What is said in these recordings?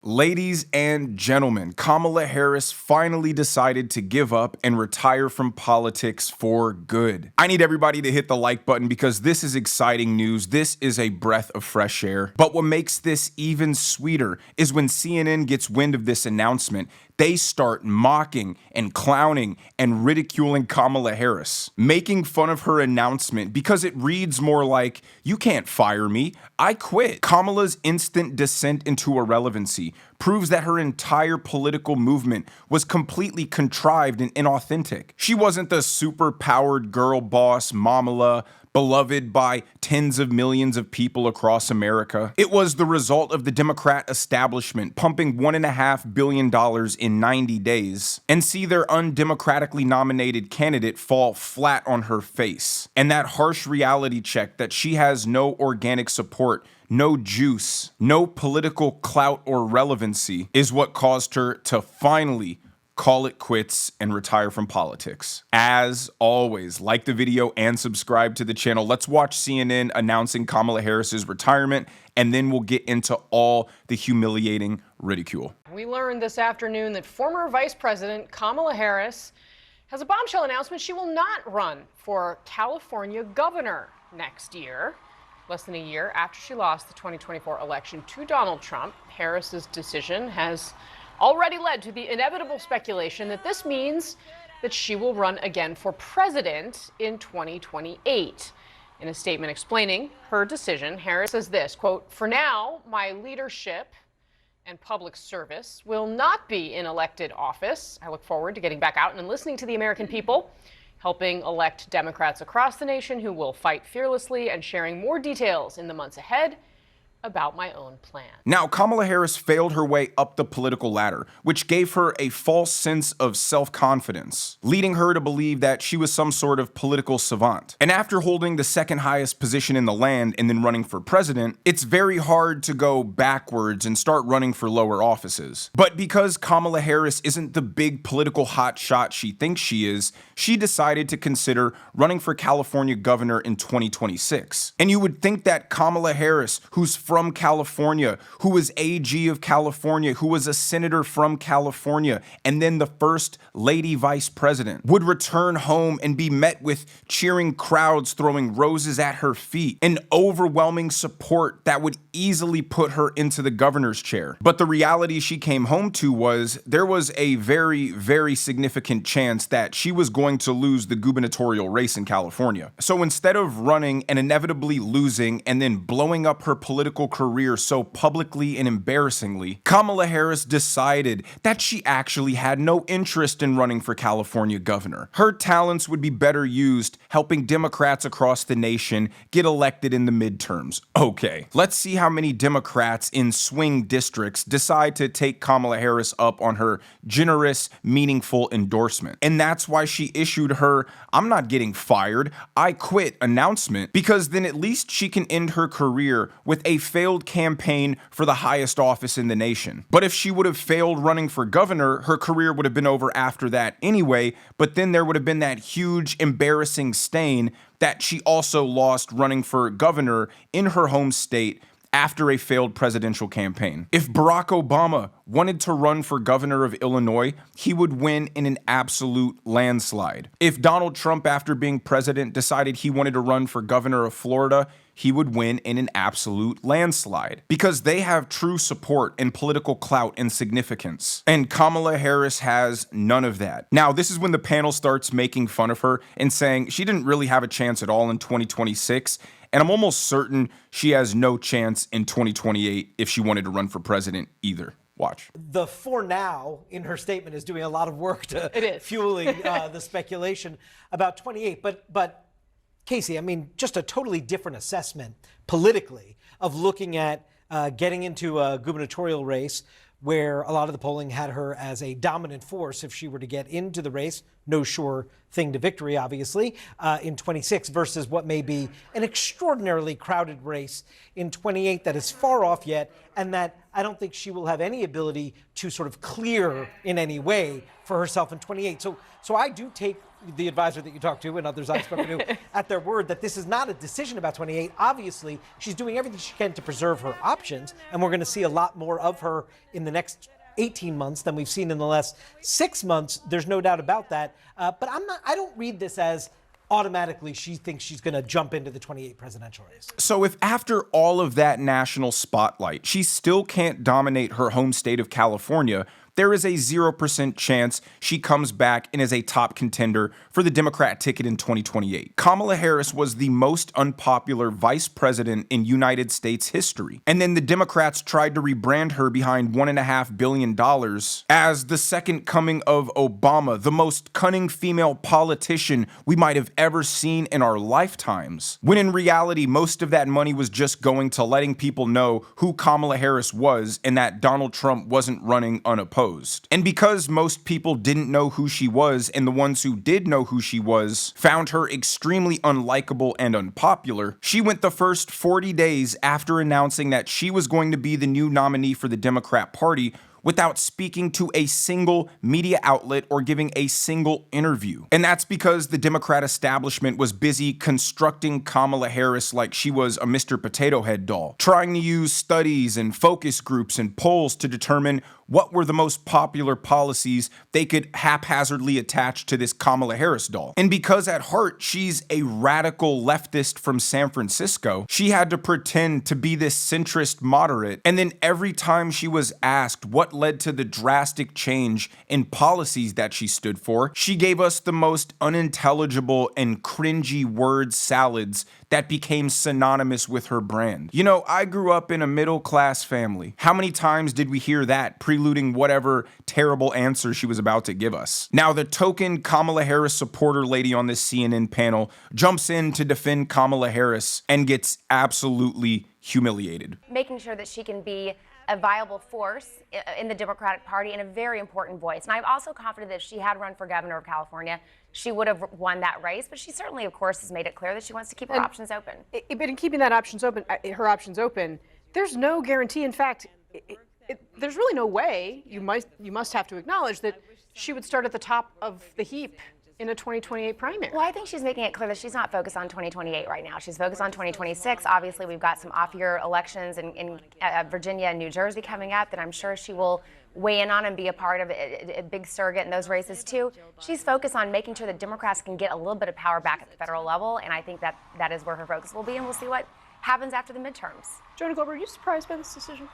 Ladies and gentlemen, Kamala Harris finally decided to give up and retire from politics for good. I need everybody to hit the like button because this is exciting news. This is a breath of fresh air. But what makes this even sweeter is when CNN gets wind of this announcement, they start mocking and clowning and ridiculing Kamala Harris, making fun of her announcement because it reads more like, "You can't fire me, I quit." Kamala's instant descent into irrelevancy proves that her entire political movement was completely contrived and inauthentic. She wasn't the super-powered girl boss Mamala, beloved by tens of millions of people across America. It was the result of the Democrat establishment pumping $1.5 billion in 90 days and see their undemocratically nominated candidate fall flat on her face. And that harsh reality check that she has no organic support, no juice, no political clout or relevancy is what caused her to finally call it quits and retire from politics. As always, like the video and subscribe to the channel. Let's watch CNN announcing Kamala Harris's retirement, and then we'll get into all the humiliating ridicule. We learned this afternoon that former Vice President Kamala Harris has a bombshell announcement. She will not run for California governor next year. Less than a year after she lost the 2024 election to Donald Trump, Harris's decision has already led to the inevitable speculation that this means that she will run again for president in 2028. In a statement explaining her decision, Harris says this, quote, "For now, my leadership and public service will not be in elected office. I look forward to getting back out and listening to the American people, helping elect Democrats across the nation who will fight fearlessly and sharing more details in the months ahead about my own plan." Now, Kamala Harris failed her way up the political ladder, which gave her a false sense of self-confidence, leading her to believe that she was some sort of political savant. And after holding the second highest position in the land and then running for president, it's very hard to go backwards and start running for lower offices. But because Kamala Harris isn't the big political hotshot she thinks she is, she decided to consider running for California governor in 2026. And you would think that Kamala Harris, who's from California, who was AG of California, who was a senator from California, and then the first lady vice president, would return home and be met with cheering crowds throwing roses at her feet, and overwhelming support that would easily put her into the governor's chair. But the reality she came home to was there was a very, very significant chance that she was going to lose the gubernatorial race in California. So instead of running and inevitably losing and then blowing up her political career so publicly and embarrassingly, Kamala Harris decided that she actually had no interest in running for California governor. Her talents would be better used helping Democrats across the nation get elected in the midterms. Okay, let's see how many Democrats in swing districts decide to take Kamala Harris up on her generous, meaningful endorsement. And that's why she issued her "I'm not getting fired, I quit" announcement, because then at least she can end her career with a failed campaign for the highest office in the nation. But if she would have failed running for governor, her career would have been over after that anyway, but then there would have been that huge embarrassing stain that she also lost running for governor in her home state after a failed presidential campaign. If Barack Obama wanted to run for governor of Illinois, he would win in an absolute landslide. If Donald Trump, after being president, decided he wanted to run for governor of Florida, he would win in an absolute landslide because they have true support and political clout and significance. And Kamala Harris has none of that. Now, this is when the panel starts making fun of her and saying she didn't really have a chance at all in 2026. And I'm almost certain she has no chance in 2028 if she wanted to run for president either. Watch. The "for now" in her statement is doing a lot of work to fueling the speculation about 28. But Casey, I mean, just a totally different assessment politically of looking at getting into a gubernatorial race where a lot of the polling had her as a dominant force if she were to get into the race. No sure thing to victory, obviously, in 26 versus what may be an extraordinarily crowded race in 28 that is far off yet and that I don't think she will have any ability to sort of clear in any way for herself in 28. So I do take the advisor that you talked to and others I've spoken to at their word that this is not a decision about 28. Obviously, she's doing everything she can to preserve her options, and we're going to see a lot more of her in the next 18 months than we've seen in the last 6 months. There's no doubt about that. But I don't read this as automatically she thinks she's going to jump into the 28 presidential race. So if after all of that national spotlight, she still can't dominate her home state of California, there is a 0% chance she comes back and is a top contender for the Democrat ticket in 2028. Kamala Harris was the most unpopular vice president in United States history. And then the Democrats tried to rebrand her behind $1.5 billion as the second coming of Obama, the most cunning female politician we might have ever seen in our lifetimes. When in reality, most of that money was just going to letting people know who Kamala Harris was and that Donald Trump wasn't running unopposed. And because most people didn't know who she was, and the ones who did know who she was found her extremely unlikable and unpopular, she went the first 40 days after announcing that she was going to be the new nominee for the Democrat Party without speaking to a single media outlet or giving a single interview. And that's because the Democrat establishment was busy constructing Kamala Harris like she was a Mr. Potato Head doll, trying to use studies and focus groups and polls to determine what were the most popular policies they could haphazardly attach to this Kamala Harris doll. And because at heart she's a radical leftist from San Francisco, she had to pretend to be this centrist moderate. And then every time she was asked what led to the drastic change in policies that she stood for, she gave us the most unintelligible and cringy word salads that became synonymous with her brand. You know, I grew up in a middle-class family. How many times did we hear that preluding whatever terrible answer she was about to give us? Now, the token Kamala Harris supporter lady on this CNN panel jumps in to defend Kamala Harris and gets absolutely humiliated. Making sure that she can be a viable force in the Democratic Party and a very important voice. And I'm also confident that if she had run for governor of California, she would have won that race. But she certainly, of course, has made it clear that she wants to keep her options open. But in keeping that her options open, there's no guarantee. In fact, there's really no way. You must have to acknowledge that she would start at the top of the heap in a 2028 primary. Well, I think she's making it clear that she's not focused on 2028 right now. She's focused on 2026. Obviously, we've got some off-year elections in Virginia and New Jersey coming up that I'm sure she will weigh in on and be a part of a big surrogate in those races too. She's focused on making sure that Democrats can get a little bit of power back at the federal level, and I think that is where her focus will be, and we'll see what happens after the midterms. Jonah Glover, are you surprised by this decision?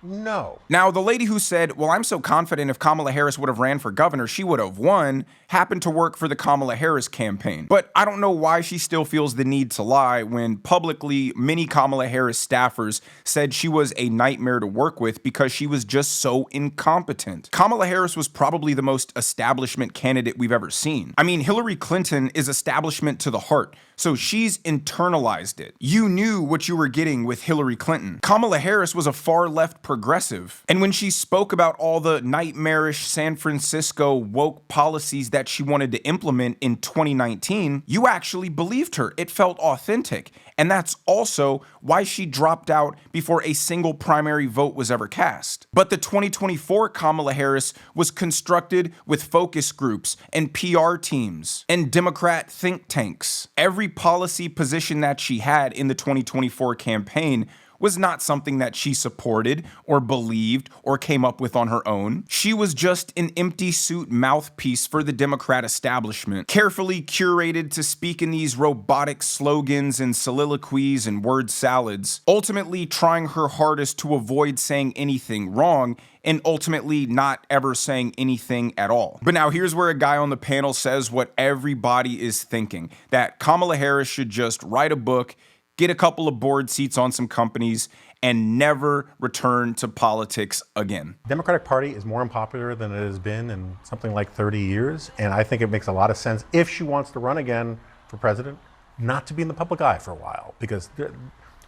No. Now, the lady who said, well, I'm so confident if Kamala Harris would have ran for governor, she would have won, happened to work for the Kamala Harris campaign. But I don't know why she still feels the need to lie when publicly many Kamala Harris staffers said she was a nightmare to work with because she was just so incompetent. Kamala Harris was probably the most establishment candidate we've ever seen. I mean, Hillary Clinton is establishment to the heart, so she's internalized it. You knew what you were getting with Hillary Clinton. Kamala Harris was a far left progressive. And when she spoke about all the nightmarish San Francisco woke policies that she wanted to implement in 2019, you actually believed her. It felt authentic. And that's also why she dropped out before a single primary vote was ever cast. But the 2024 Kamala Harris was constructed with focus groups and PR teams and Democrat think tanks. Every policy position that she had in the 2024 campaign was not something that she supported or believed or came up with on her own. She was just an empty suit mouthpiece for the Democrat establishment, carefully curated to speak in these robotic slogans and soliloquies and word salads, ultimately trying her hardest to avoid saying anything wrong and ultimately not ever saying anything at all. But now here's where a guy on the panel says what everybody is thinking, that Kamala Harris should just write a book, get a couple of board seats on some companies, and never return to politics again. The Democratic Party is more unpopular than it has been in something like 30 years, and I think it makes a lot of sense, if she wants to run again for president, not to be in the public eye for a while, because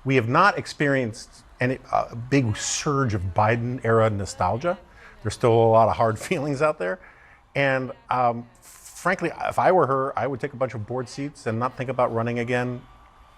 we have not experienced a big surge of Biden-era nostalgia. There's still a lot of hard feelings out there, and frankly, if I were her, I would take a bunch of board seats and not think about running again.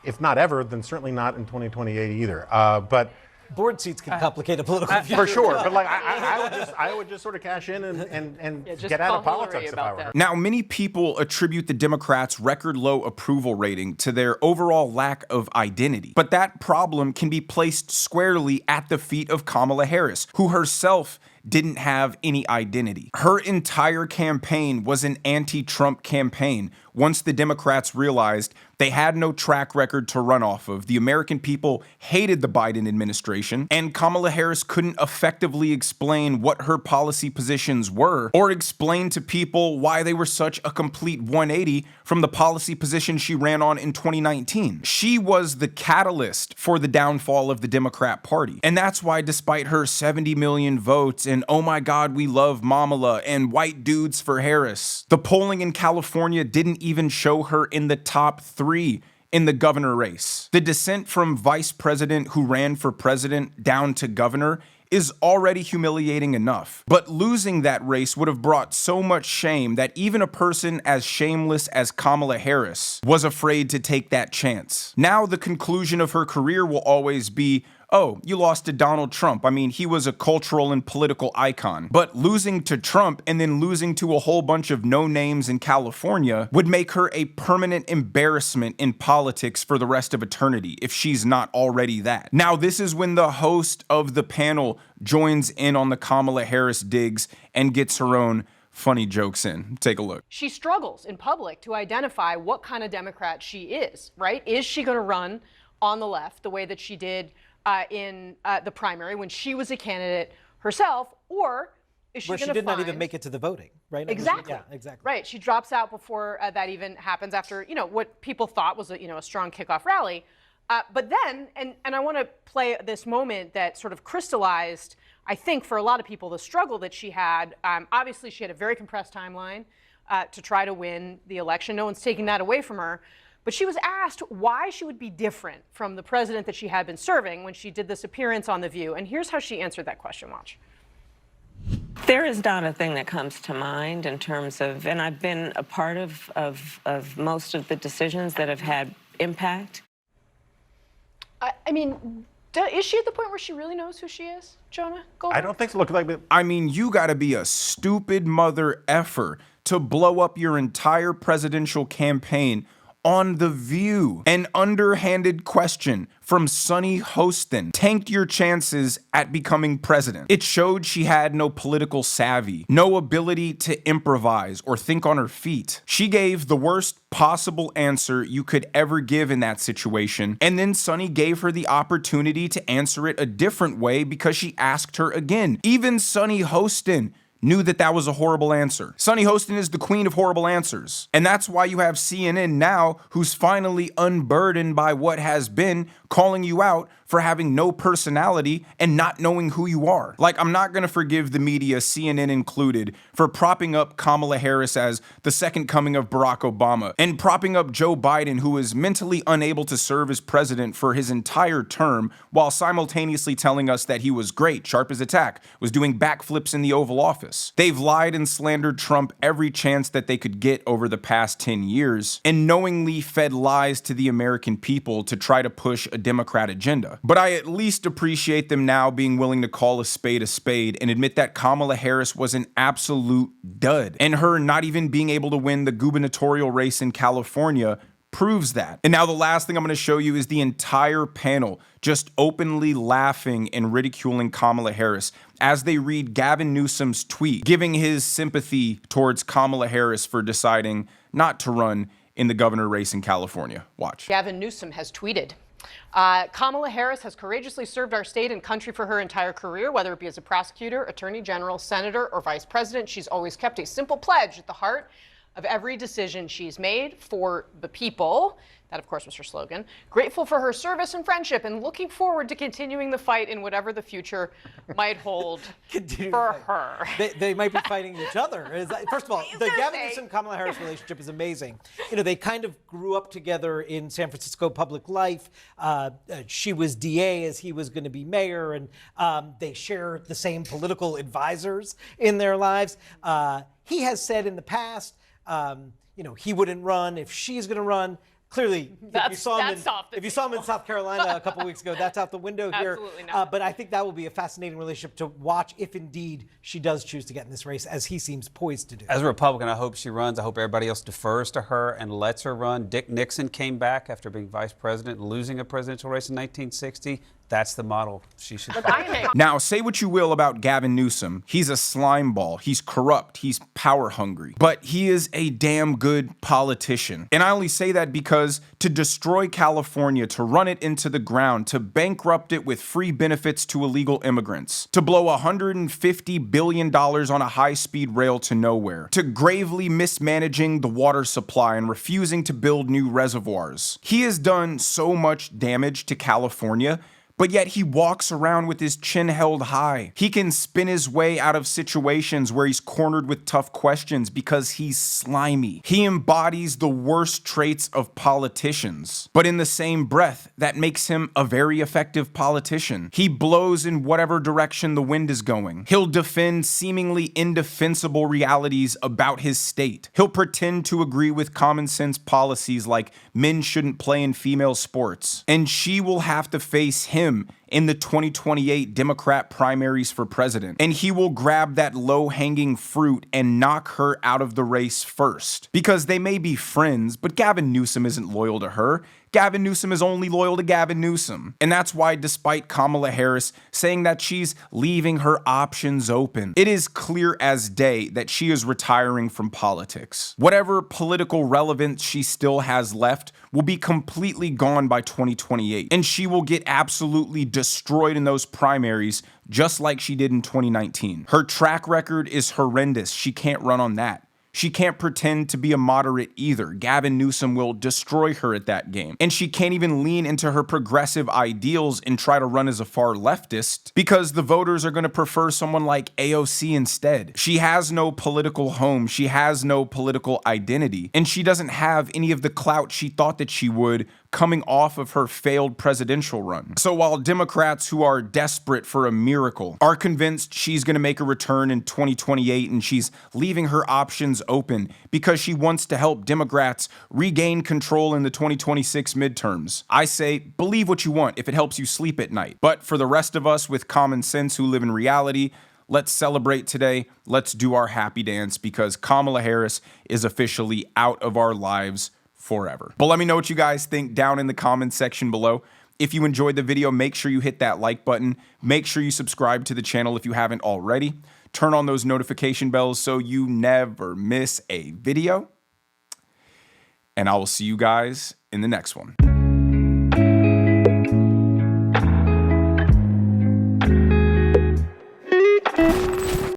If not ever, then certainly not in 2028 either. But board seats can complicate a political future. For sure, but like I would just sort of cash in and get out of politics if I were her. Now, many people attribute the Democrats' record low approval rating to their overall lack of identity. But that problem can be placed squarely at the feet of Kamala Harris, who herself didn't have any identity. Her entire campaign was an anti-Trump campaign. Once the Democrats realized they had no track record to run off of, the American people hated the Biden administration, and Kamala Harris couldn't effectively explain what her policy positions were or explain to people why they were such a complete 180 from the policy position she ran on in 2019. She was the catalyst for the downfall of the Democrat Party. And that's why, despite her 70 million votes and oh my God, we love Mamala and white dudes for Harris, the polling in California didn't even show her in the top 3 in the governor race. The descent from vice president who ran for president down to governor is already humiliating enough. But losing that race would have brought so much shame that even a person as shameless as Kamala Harris was afraid to take that chance. Now the conclusion of her career will always be, oh, you lost to Donald Trump. I mean, he was a cultural and political icon. But losing to Trump and then losing to a whole bunch of no-names in California would make her a permanent embarrassment in politics for the rest of eternity, if she's not already that. Now, this is when the host of the panel joins in on the Kamala Harris digs and gets her own funny jokes in. Take a look. She struggles in public to identify what kind of Democrat she is, right? Is she going to run on the left the way that she did in the primary when she was a candidate herself, or is she going to she did not even make it to the voting, right? Exactly. Yeah, exactly. Right. She drops out before that even happens, after, you know, what people thought was a strong kickoff rally. But then, and I want to play this moment that sort of crystallized, I think, for a lot of people, the struggle that she had. Obviously, she had a very compressed timeline to try to win the election. No one's taking that away from her. But she was asked why she would be different from the president that she had been serving when she did this appearance on The View. And here's how she answered that question. Watch. There is not a thing that comes to mind in terms of, and I've been a part of most of the decisions that have had impact. I mean, is she at the point where she really knows who she is, Jonah Goldberg? I don't think so. Look like I mean, you gotta be a stupid mother effer to blow up your entire presidential campaign on The View. An underhanded question from Sunny Hostin tanked your chances at becoming president. It showed she had no political savvy, no ability to improvise or think on her feet. She gave the worst possible answer you could ever give in that situation, and then Sunny gave her the opportunity to answer it a different way because she asked her again. Even Sunny Hostin knew that that was a horrible answer. Sunny Hostin is the queen of horrible answers. And that's why you have CNN now, who's finally unburdened by what has been, calling you out for having no personality and not knowing who you are. Like, I'm not gonna forgive the media, CNN included, for propping up Kamala Harris as the second coming of Barack Obama and propping up Joe Biden, who is mentally unable to serve as president for his entire term, while simultaneously telling us that he was great, sharp as a tack, was doing backflips in the Oval Office. They've lied and slandered Trump every chance that they could get over the past 10 years and knowingly fed lies to the American people to try to push a Democrat agenda. But I at least appreciate them now being willing to call a spade and admit that Kamala Harris was an absolute dud. And her not even being able to win the gubernatorial race in California proves that. And now the last thing I'm going to show you is the entire panel just openly laughing and ridiculing Kamala Harris as they read Gavin Newsom's tweet, giving his sympathy towards Kamala Harris for deciding not to run in the governor race in California. Watch. Gavin Newsom has tweeted, Kamala Harris has courageously served our state and country for her entire career, whether it be as a prosecutor, attorney general, senator, or vice president. She's always kept a simple pledge at the heart of every decision she's made for the people. That, of course, was her slogan. Grateful for her service and friendship and looking forward to continuing the fight in whatever the future might hold for her. They might be fighting each other. First of all, the Gavin Newsom-Kamala Harris relationship is amazing. You know, they kind of grew up together in San Francisco public life. She was DA as he was going to be mayor, and they share the same political advisors in their lives. He has said in the past, you know, he wouldn't run if she's going to run. clearly, if you saw him in South Carolina a couple weeks ago, that's out the window here. Absolutely not. But I think that will be a fascinating relationship to watch if indeed she does choose to get in this race, as he seems poised to do. As a Republican, I hope she runs. I hope everybody else defers to her and lets her run. Dick Nixon came back after being vice president, losing a presidential race in 1960. That's the model she should follow. Now, say what you will about Gavin Newsom. He's a slime ball. He's corrupt. He's power hungry. But he is a damn good politician. And I only say that because to destroy California, to run it into the ground, to bankrupt it with free benefits to illegal immigrants, to blow $150 billion on a high-speed rail to nowhere, to gravely mismanaging the water supply and refusing to build new reservoirs. He has done so much damage to California, but yet he walks around with his chin held high. He can spin his way out of situations where he's cornered with tough questions because he's slimy. He embodies the worst traits of politicians. But in the same breath, that makes him a very effective politician. He blows in whatever direction the wind is going. He'll defend seemingly indefensible realities about his state. He'll pretend to agree with common sense policies like men shouldn't play in female sports. And she will have to face him in the 2028 Democrat primaries for president. And he will grab that low-hanging fruit and knock her out of the race first. Because they may be friends, but Gavin Newsom isn't loyal to her. Gavin Newsom is only loyal to Gavin Newsom. And that's why, despite Kamala Harris saying that she's leaving her options open, it is clear as day that she is retiring from politics. Whatever political relevance she still has left will be completely gone by 2028. And she will get absolutely destroyed in those primaries, just like she did in 2019. Her track record is horrendous. She can't run on that. She can't pretend to be a moderate either. Gavin Newsom will destroy her at that game. And she can't even lean into her progressive ideals and try to run as a far leftist because the voters are going to prefer someone like AOC instead. She has no political home. She has no political identity. And she doesn't have any of the clout she thought that she would coming off of her failed presidential run. So while Democrats who are desperate for a miracle are convinced she's going to make a return in 2028 and she's leaving her options open because she wants to help Democrats regain control in the 2026 midterms, I say believe what you want if it helps you sleep at night. But for the rest of us with common sense who live in reality, let's celebrate today. Let's do our happy dance because Kamala Harris is officially out of our lives forever. But let me know what you guys think down in the comments section below. If you enjoyed the video, make sure you hit that like button. Make sure you subscribe to the channel if you haven't already. Turn on those notification bells so you never miss a video. And I will see you guys in the next one.